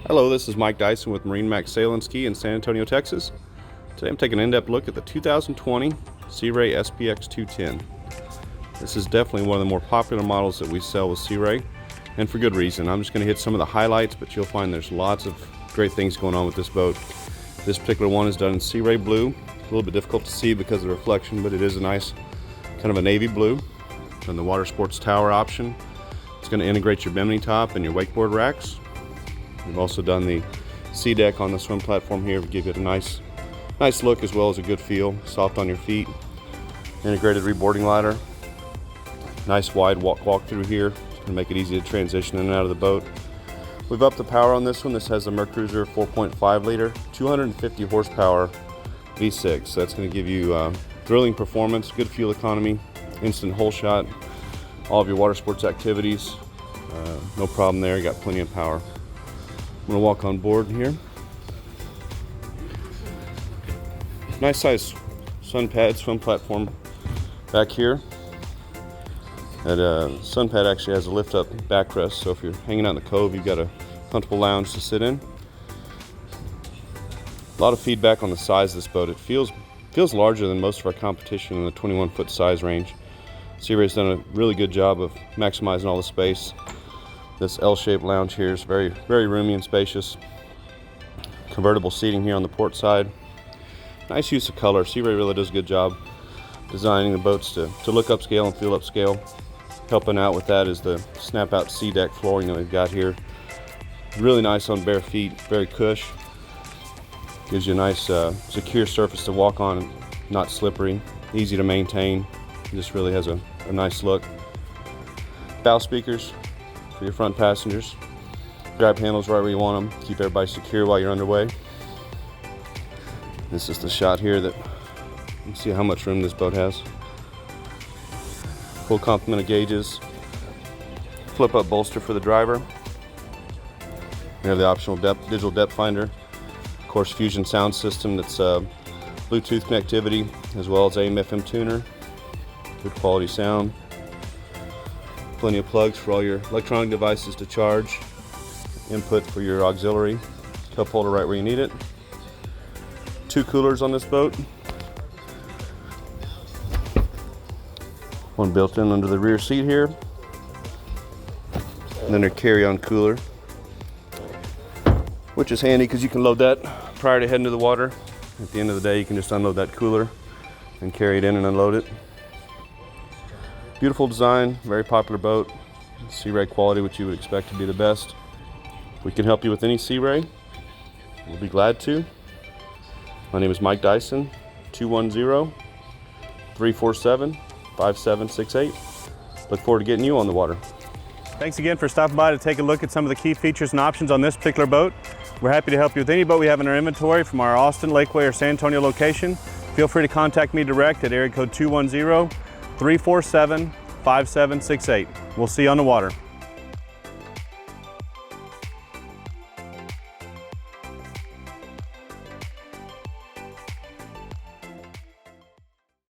Hello, this is Mike Dyson with Marine Max Sail and Ski in San Antonio, Texas. Today I'm taking an in-depth look at the 2020 Sea Ray SPX 210. This is definitely one of the more popular models that we sell with Sea Ray, and for good reason. I'm just going to hit some of the highlights, but you'll find there's lots of great things going on with this boat. This particular one is done in Sea Ray blue. A little bit difficult to see because of the reflection, but it is a nice kind of a navy blue. And the watersports tower option. It's going to integrate your bimini top and your wakeboard racks. We've also done the SeaDek on the swim platform here to give it a nice look as well as a good feel, soft on your feet. Integrated reboarding ladder. Nice wide walk through here to make it easy to transition in and out of the boat. We've upped the power on this one. This has a Mercruiser 4.5 liter, 250 horsepower V6. So that's going to give you thrilling performance, good fuel economy, instant hole shot, all of your water sports activities. No problem there, you got plenty of power. I'm going to walk on board here. Nice size sun pad, swim platform back here. That sun pad actually has a lift up backrest, so if you're hanging out in the cove, you've got a comfortable lounge to sit in. A lot of feedback on the size of this boat. It feels larger than most of our competition in the 21-foot size range. Sea Ray's done a really good job of maximizing all the space. This L-shaped lounge here is very roomy and spacious. Convertible seating here on the port side. Nice use of color. Sea Ray really does a good job designing the boats to look upscale and feel upscale. Helping out with that is the snap-out SeaDek flooring that we've got here. Really nice on bare feet, very cush. Gives you a nice secure surface to walk on, not slippery, easy to maintain. It just really has a nice look. Bow speakers for your front passengers. Grab handles right where you want them. Keep everybody secure while you're underway. This is the shot here that you can see how much room this boat has. Full complement of gauges. Flip up bolster for the driver. We have the optional digital depth finder. Of course, Fusion sound system that's Bluetooth connectivity as well as AM/FM tuner. Good quality sound. Plenty of plugs for all your electronic devices to charge. Input for your auxiliary. Cup holder right where you need it. 2 coolers on this boat. One built in under the rear seat here. And then a carry-on cooler, which is handy because you can load that prior to heading to the water. At the end of the day, you can just unload that cooler and carry it in and unload it. Beautiful design, very popular boat. Sea Ray quality, which you would expect to be the best. We can help you with any Sea Ray. We'll be glad to. My name is Mike Dyson, 210-347-5768. Look forward to getting you on the water. Thanks again for stopping by to take a look at some of the key features and options on this particular boat. We're happy to help you with any boat we have in our inventory from our Austin, Lakeway, or San Antonio location. Feel free to contact me direct at area code 210-347-5768. We'll see you on the water.